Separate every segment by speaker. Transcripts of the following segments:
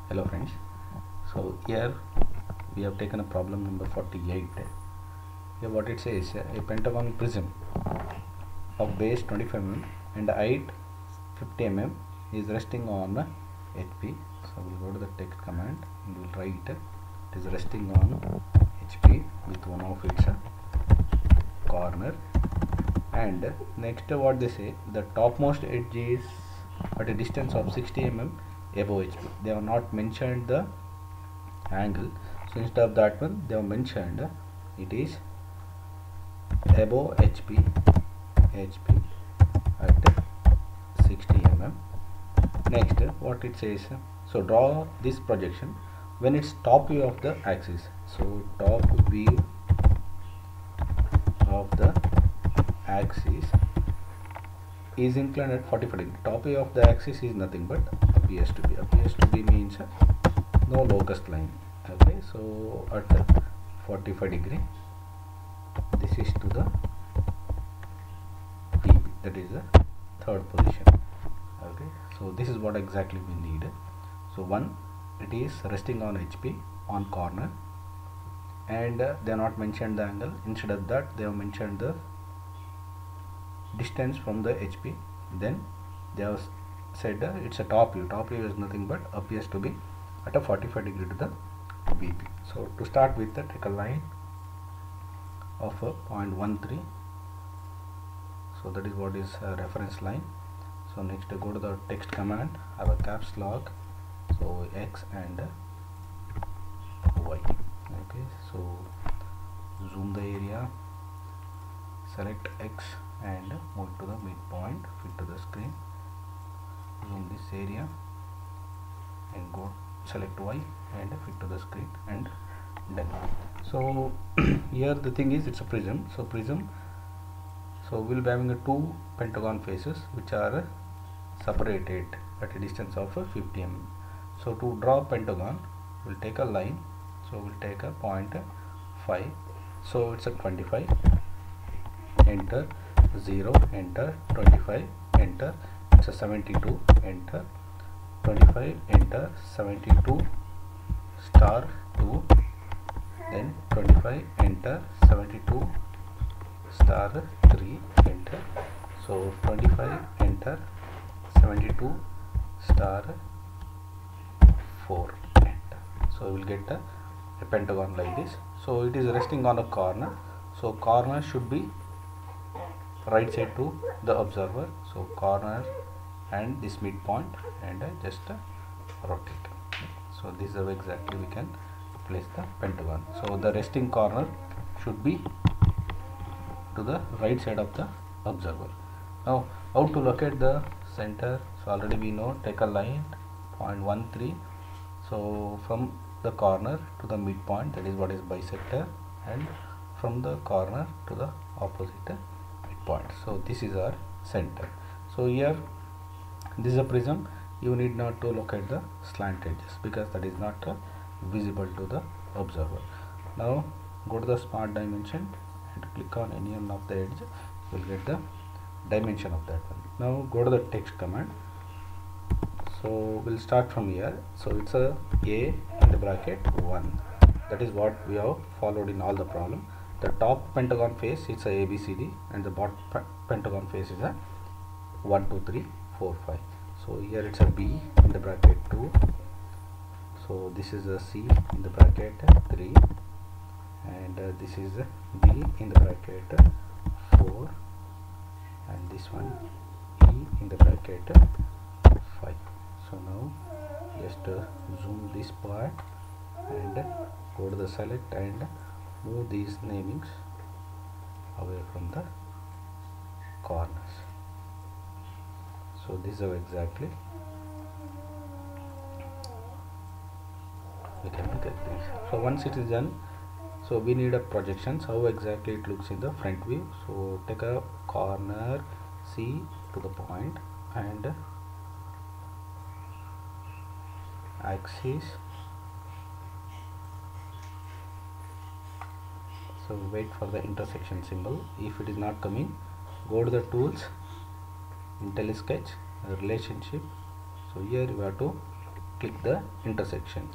Speaker 1: Hello friends, so here we have taken a problem number 48. Here what it says, a pentagon prism of base 25 mm and height 50 mm is resting on HP. So we'll go to the text command and we'll write it is resting on HP with one of its corner, and next what they say, the topmost edge is at a distance of 60 mm above HP. They have not mentioned the angle, so instead of that one they have mentioned it is above HP at 60 mm. Next what it says, so draw this projection when it's top view of the axis. So top view of the axis is inclined at 45 degree. Top view of the axis is nothing but appears to be means no locus line. Okay, so at 45 degree, this is to the PP, that is the third position. Okay, so this is what exactly we need. So one, it is resting on HP on corner, and they have not mentioned the angle. Instead of that they have mentioned the distance from the HP. Then they have said it's a top view. Top view is nothing but appears to be at a 45 degree to the BP. So to start with, take a line of 0.13. so that is what is a reference line. So next go to the text command, have a caps lock, so X and Y. Okay, so zoom the area, select X and move to the midpoint, fit to the screen, zoom this area and go select Y and fit to the screen, and done. So here the thing is, it's a prism. So prism, so we'll be having two pentagon faces which are separated at a distance of 50 mm. So to draw pentagon, we'll take a line. So we'll take a 0.5. so it's a 25, enter 0, enter 25, enter, it's a 72, enter 25, enter 72 star 2, then 25, enter 72 star 3, enter. So 25, enter 72 star 4, enter. So we will get a pentagon like this. So it is resting on a corner, so corner should be right side to the observer. So corner and this midpoint, and just rotate. So this is how exactly we can place the pentagon. So the resting corner should be to the right side of the observer. Now how to locate the center? So already we know, take a line 0.13. so from the corner to the midpoint, that is what is bisector, and from the corner to the opposite midpoint. So this is our center. So here this is a prism. You need not to locate the slant edges because that is not visible to the observer. Now go to the smart dimension and click on any one of the edge. You will get the dimension of that one. Now go to the text command. So we'll start from here. So it's a in the bracket 1. That is what we have followed in all the problem. The top pentagon face, it's a ABCD, and the bottom pentagon face is a 1 2 3 4 5. So here it's a B in the bracket 2. So this is a C in the bracket 3, and this is a B in the bracket 4, and this one E in the bracket 5. So now just zoom this part and go to the select and move these namings away from the corners. So this is how exactly we can look at this. So once it is done, so we need a projections, how exactly it looks in the front view. So take a corner C to the point and axis. So wait for the intersection symbol. If it is not coming, go to the tools, IntelliSketch, relationship. So here you have to click the intersection.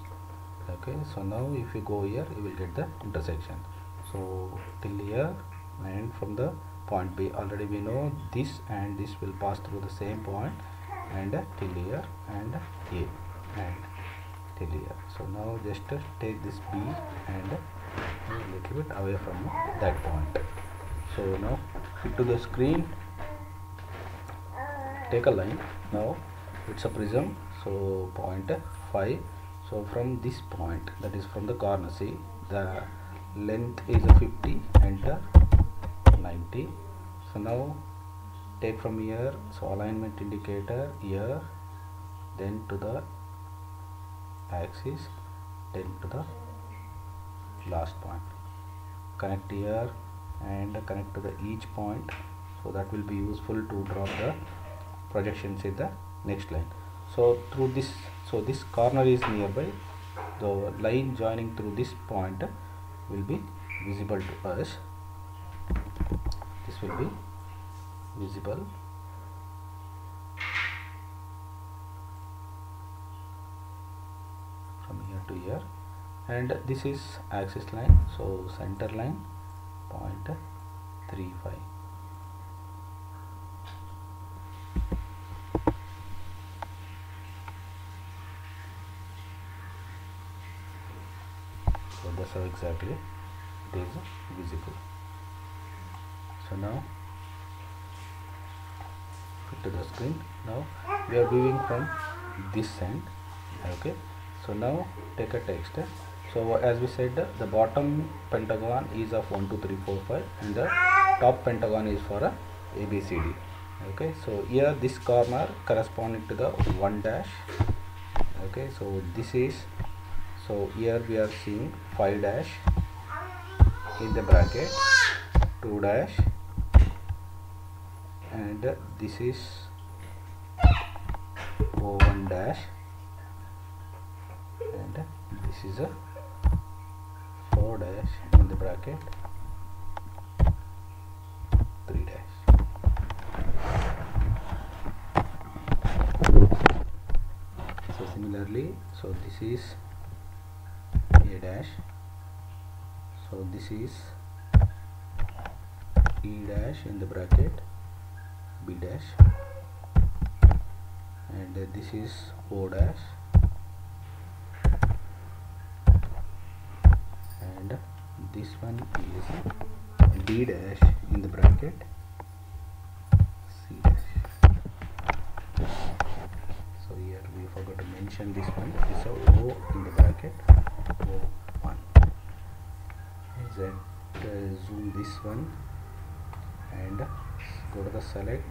Speaker 1: Okay, so now if you go here, you will get the intersection. So till here, and from the point B, already we know this and this will pass through the same point, and till here, and A, and till here. So now just take this B and a little bit away from that point. So now fit to the screen, take a line. Now it's a prism, so point 5. So from this point, that is from the corner, see the length is a 50, enter 90. So now take from here, so alignment indicator here, then to the axis, then to the last point, connect here and connect to the each point. So that will be useful to draw the projections in the next line. So through this, so this corner is nearby, the line joining through this point will be visible to us. This will be visible from here to here, and this is axis line, so center line 0.35. So that's how exactly it is visible. So now fit to the screen. Now we are viewing from this end. Okay, so now take a text. So as we said, the bottom pentagon is of 1 2 3 4 5 and the top pentagon is for a ABCD. Okay, so here this corner corresponding to the 1 dash. Okay, so this is, so here we are seeing 5 dash in the bracket, 2 dash, and this is O1 dash, and this is a 4 dash in the bracket, 3 dash. So similarly, so this is A dash, so this is E dash in the bracket, B dash, and this is O dash, and this one is D dash in the bracket, C dash. So here we forgot to mention this one, this is O in the bracket, O1. Zoom this one and go to the select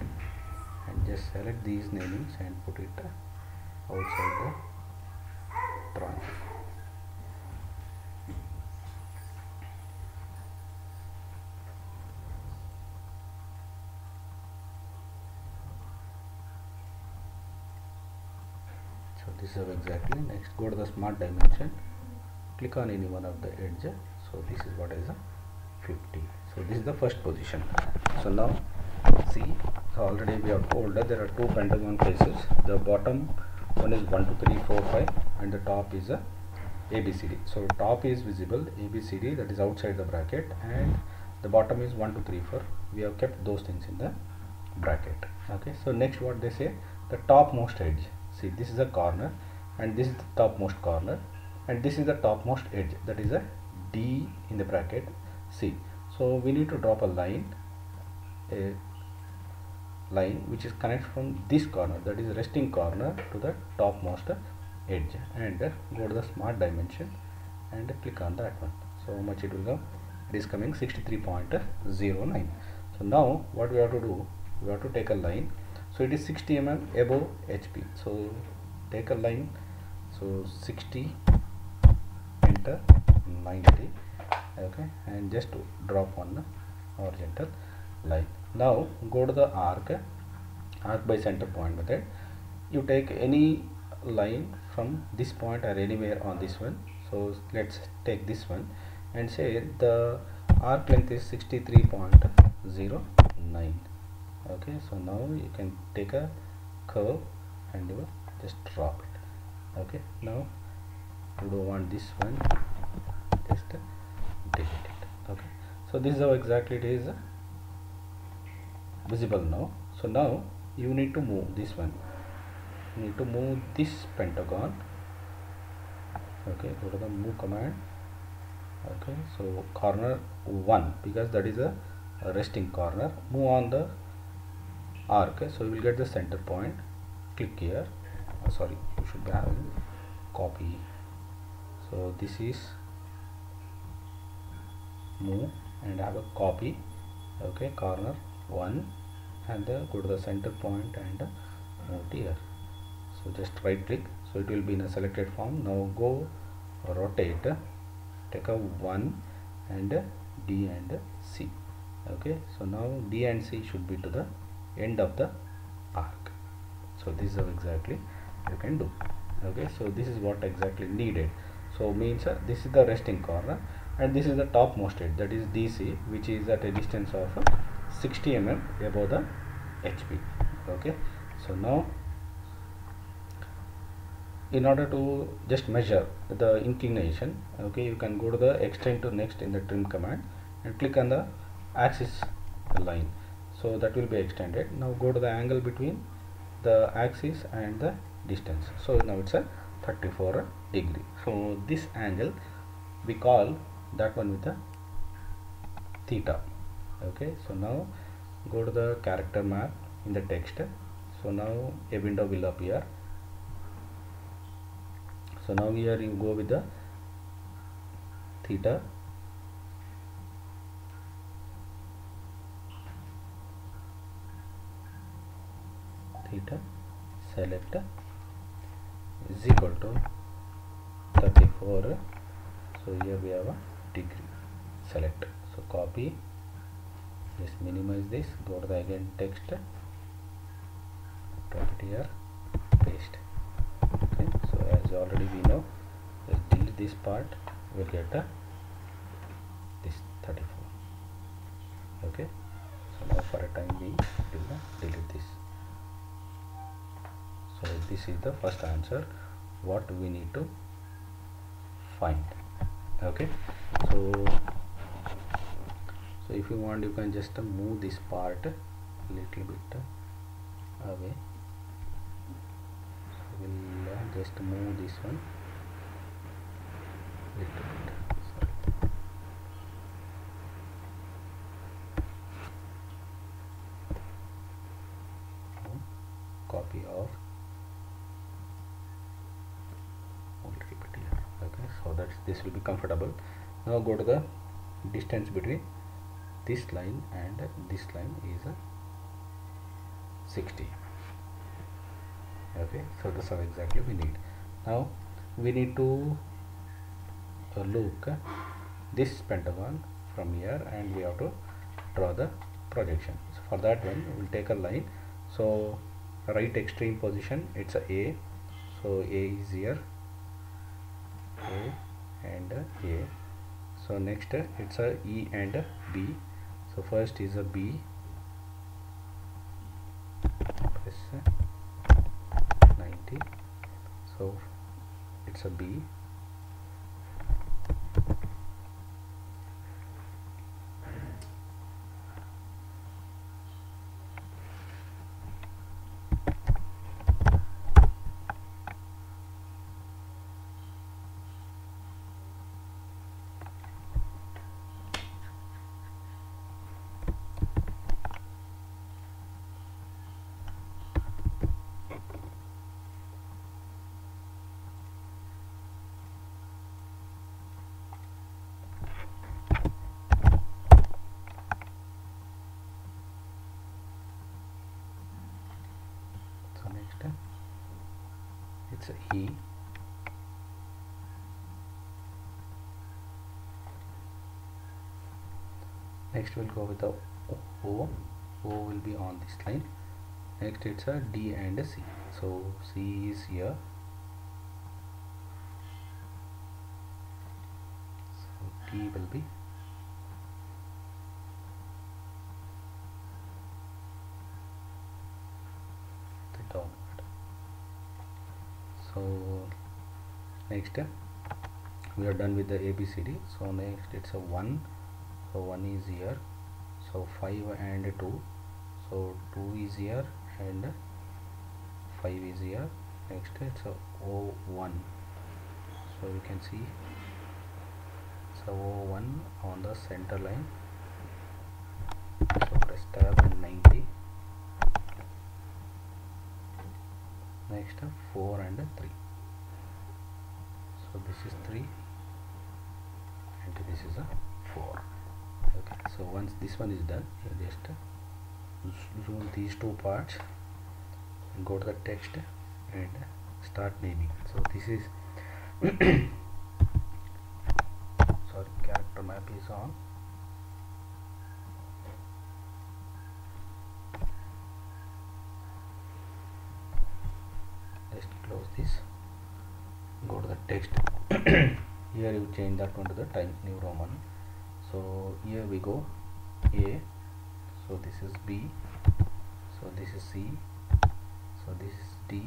Speaker 1: and just select these namings and put it outside the drawing. So this is exactly. Next, go to the smart dimension, click on any one of the edge. So this is what is a 50. So this is the first position. So now see, already we have told that there are two pentagon faces. The bottom one is 1 2 3 4 5 and the top is a ABCD. So top is visible, ABCD, that is outside the bracket, and the bottom is 1 2 3 4. We have kept those things in the bracket. Okay, so next what they say, the topmost edge. See, this is a corner and this is the topmost corner and this is the topmost edge, that is a D in the bracket, C. So we need to drop a line which is connect from this corner, that is resting corner, to the topmost edge, and go to the smart dimension and click on that one. So how much it will come? It is coming 63.09. So now what we have to do, we have to take a line. So it is 60 mm above HP. So take a line, so 60, enter 90. Okay, and just drop on the horizontal line. Now go to the arc by center point method. You take any line from this point or anywhere on this one. So let's take this one and say the arc length is 63.09. Okay, so now you can take a curve and you just drop it. Okay, now we don't want this one, just delete it. Okay, so this is how exactly it is visible now. So now you need to move this one, you need to move this pentagon. Okay, go to the move command. Okay, so corner 1, because that is a resting corner, move on the arc, so you will get the center point. Click here. Sorry, you should be having copy. So this is move and have a copy. Okay, corner 1, and go to the center point and move it here. So just right click, so it will be in a selected form. Now go rotate, take a 1 and D and C. Okay, so now D and C should be to the end of the arc. So this is how exactly you can do. Okay, so this is what exactly needed. So means this is the resting corner and this is the topmost edge, that is DC, which is at a distance of 60 mm above the HP. Okay, so now in order to just measure the inclination, okay, you can go to the extend to next in the trim command and click on the axis line, so that will be extended. Now go to the angle between the axis and the distance, so now it's a 34 degree. So this angle we call that one with the theta. Okay, so now go to the character map in the text. So now a window will appear. So now here you go with the theta, select is equal to 34. So here we have a degree, select. So copy, just minimize this, go to the again text, drop it here, paste. Okay, so as already we know, let's delete this part, we'll get this 34. Okay, so now for a time being we will delete this. So this is the first answer what we need to find. Okay, so if you want, you can just move this part a little bit away. So we'll just move this one little bit. Sorry. Copy of, we'll keep it here. Okay, so that this will be comfortable. Now go to the distance between this line and this line is 60. Okay, so that's how exactly we need. Now we need to look this pentagon from here and we have to draw the projection. So for that one we'll take a line. So right extreme position, it's A, so A is here, A and A. So next it's a E and B. So first is a B, press 90, so it's a B. It's a E. Next we'll go with the O. O will be on this line. Next it's a D and a C. So C is here. So D will be the downward. So Next we are done with the ABCD. So next it's a 1, so 1 is here, so 5 and 2, so 2 is here and 5 is here. Next it's a O1, so you can see it's a O1 on the center line. So press tab and 90. Next 4 and 3, so this is 3 and this is a 4. Okay, so once this one is done, you just zoom these two parts and go to the text and start naming. So this is sorry, character map is on. Just close this, go to the text. Here you change that one to the Times New Roman. So here we go A, so this is B, so this is C, so this is D,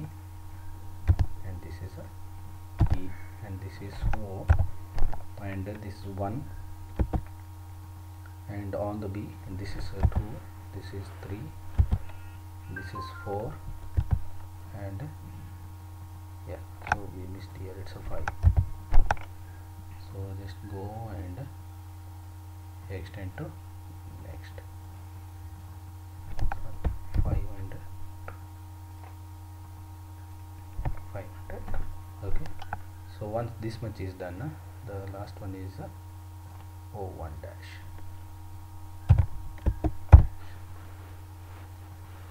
Speaker 1: and this is a E, and this is O, and this is 1, and on the B, and this is a 2, this is 3, this is 4, and yeah, so we missed here, it's a 5. So just go and extend to next. 5 and 5 and 2. Okay, so once this much is done, the last one is O1 dash.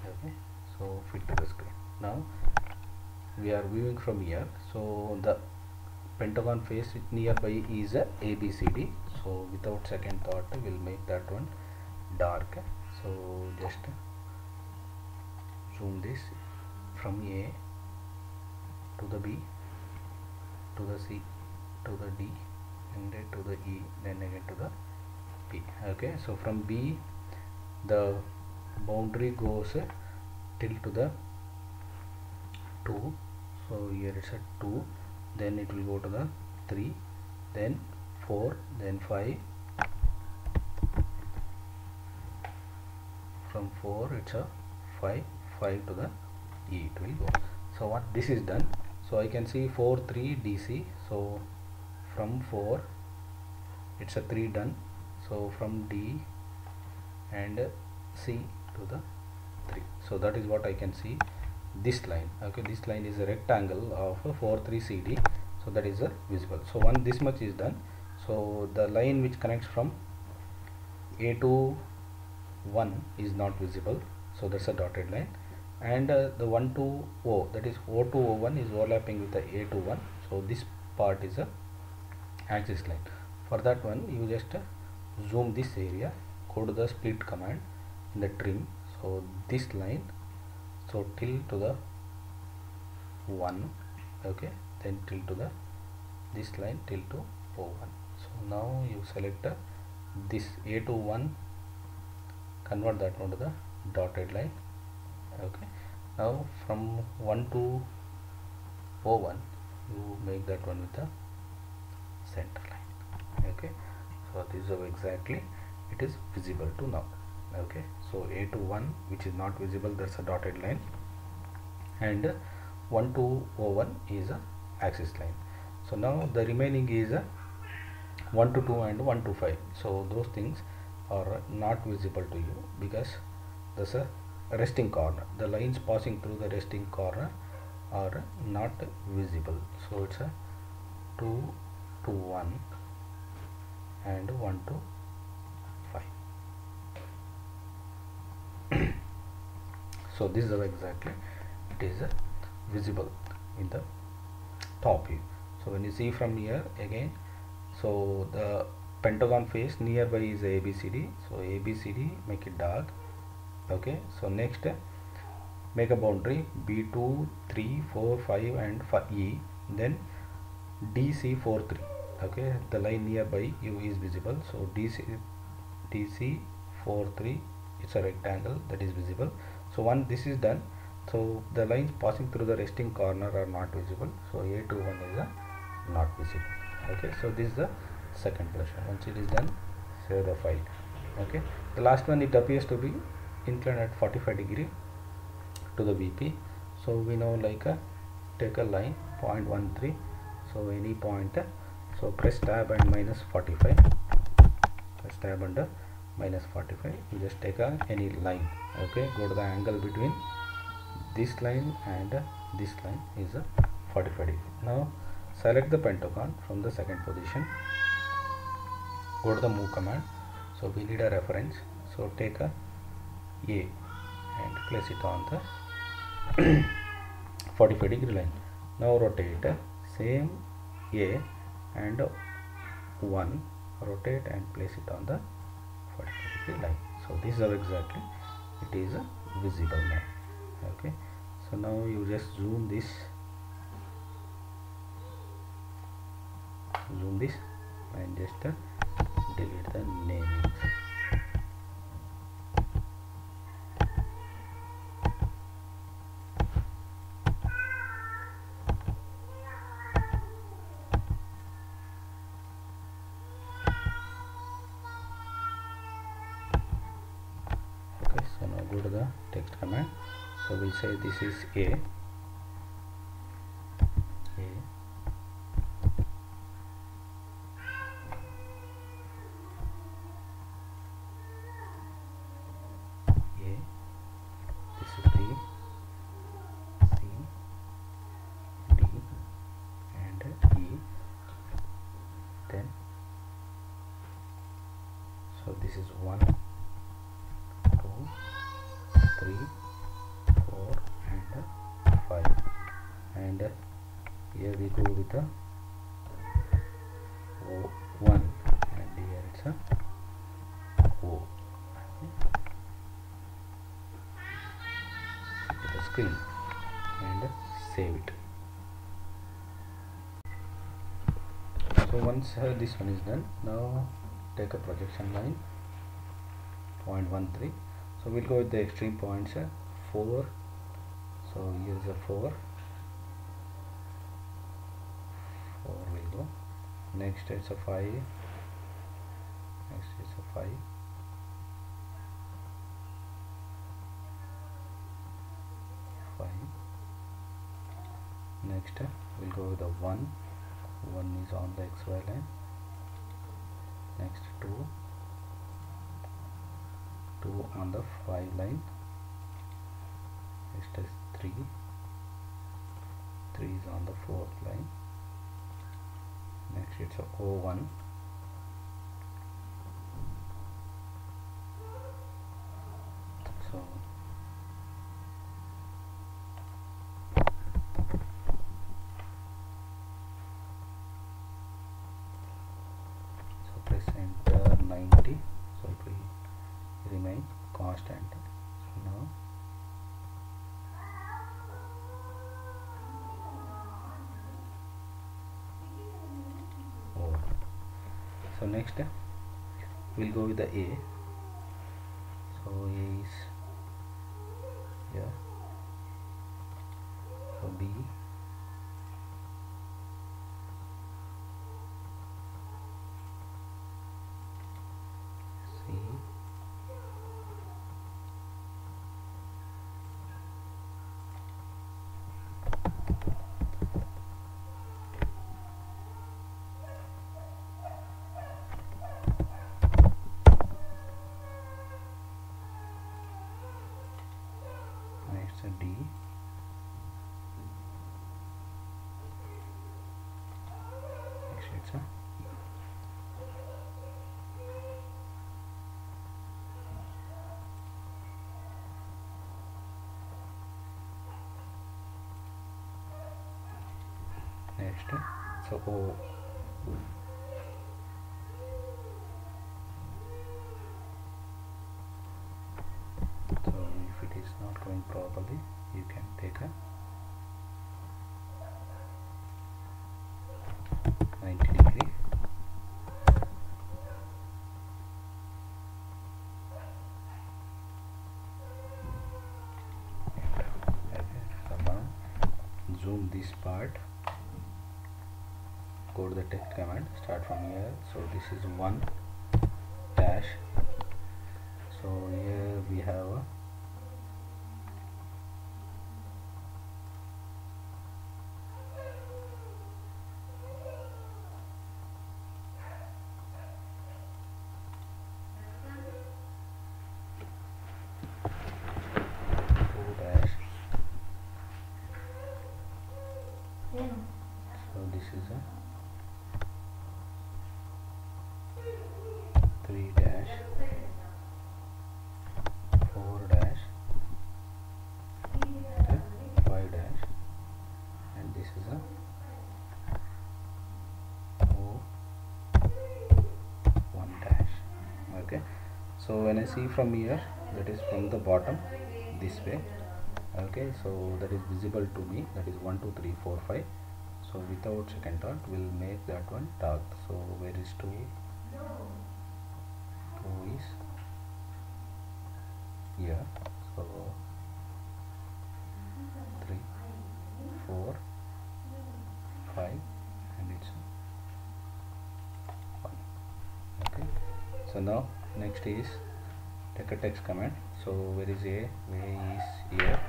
Speaker 1: Okay, so fit to the screen. Now we are viewing from here, so the pentagon face nearby is a ABCD. So without second thought, we'll make that one dark. So just zoom this from A to the B to the C to the D and then to the E, then again to the P. Okay, so from B the boundary goes till to the 2, so here it's a 2, then it will go to the 3, then 4, then 5, from 4 it's a 5 to the E it will go. So what this is done, so I can see 4 3 DC, so from 4 it's a 3 done, so from D and C to the 3, so that is what I can see this line. Okay, this line is a rectangle of 4 3 CD, so that is visible. So once this much is done, so the line which connects from A to 1 is not visible, so that's a dotted line, and the 1 to O, that is O to O1 is overlapping with the A to 1, so this part is a axis line. For that one you just zoom this area, go to the split command in the trim, so this line, so till to the 1, okay, then till to the this line till to O1. So now you select this A to 1, convert that one to the dotted line. Okay, now from 1 to O1 you make that one with the center line. Okay, so this is how exactly it is visible to now. Okay, so A to 1 which is not visible, that's a dotted line, and 1 to O1 is a axis line. So now the remaining is 1 to 2 and 1 to 5, so those things are not visible to you because there's a resting corner, the lines passing through the resting corner are not visible. So it's a 2 to 1 and 1 to 5. So this is how exactly it is visible in the top view. So when you see from here again, so the pentagon face nearby is ABCD, so ABCD make it dark. Okay, so next make a boundary B2 3 4 5 and E, then DC 4 3. Okay, the line nearby you is visible, so DC 4 3, it's a rectangle that is visible. So once this is done, so the lines passing through the resting corner are not visible, so A to 1 is not visible. Okay, so this is the second pressure. Once it is done, save the file. Okay, the last one, it appears to be inclined at 45 degree to the VP. So we know, like take a line 0.13, so any point, so press tab and minus 45, press tab and minus 45, you just take any line. Okay, go to the angle between this line and this line is 45 degree. Now select the pentagon from the second position, go to the move command. So we need a reference, so take a and place it on the 45 degree line. Now rotate same A and 1, rotate and place it on the 45 degree line. So this is how exactly it is visible now. Okay, so now you just zoom this and just delete the namings. Okay, so now go to the text command. So we'll say this is A. This is B, C, D and E. Then so this is 1, 2, 3, 4 and 5, and here we go with the 1, and here it's a O. To the screen and save it. So once this one is done, now take a projection line 0.13. So we'll go with the extreme points 4. So here is a 4 will go. Next it's a 5. Next it's a 5. Next we'll go with the 1 is on the XY line. Next 2 on the 5 line. Next is 3 is on the 4th line. Next it's a 01. So press enter 90, so it will remain constant. So now so next we'll go with the A. So A is here. So B, C, next D, next it's a E. Next so O. So if it is not going properly, you can take a 90 degree. So now zoom this part. go to the text command, start from here. So this is 1 dash. So here we have a so this is a 3 dash, 4 dash, 5 dash, and this is a 1 dash. Okay, so when I see from here, that is from the bottom this way. Okay, so that is visible to me, that is 1 2 3 4 5. So without second thought we'll make that one dark. So where is 2? 2 is here. So 3 4 5 and it's 1. Okay, so now next is take a text command. So where is A? A is here.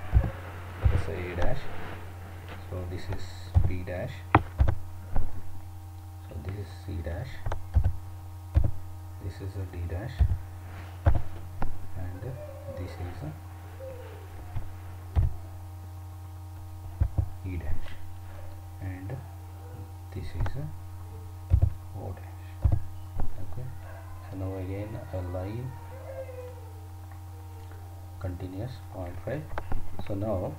Speaker 1: Let us say A dash. So this is B dash. So this is C dash. This is a D dash, and this is a E dash, and this is a O dash. Okay, so now again a line continuous 0.5. so now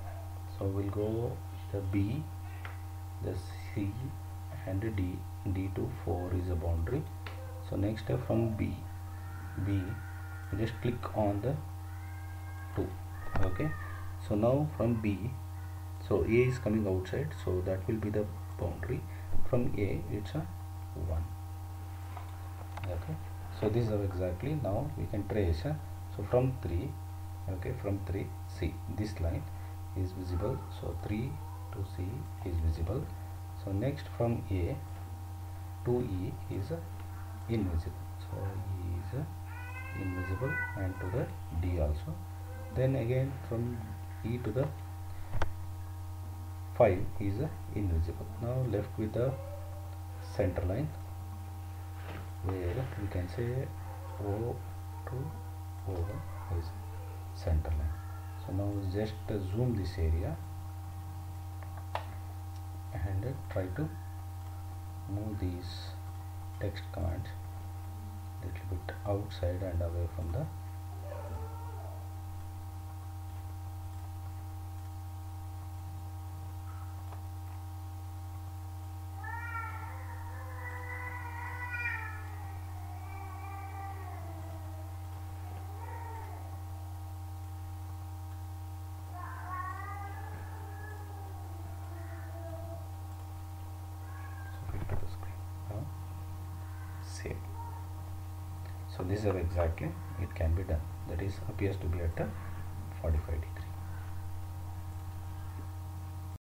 Speaker 1: we'll go the B, the C and the D. D to 4 is a boundary. So next step from B, you just click on the 2. Okay, so now from B, so A is coming outside, so that will be the boundary. From A it's a 1. Okay, so this is exactly. Now we can trace. So from 3, okay, from 3, see this line is visible, so 3 to C is visible. So next from A to E is invisible, so E is invisible, and to the D also. Then again from E to the 5 is invisible. Now left with the center line, where we can say O to O1 is center line. So now just zoom this area and try to move these text commands little bit outside and away from the save. So this is exactly it can be done. That is appears to be at 45 degrees.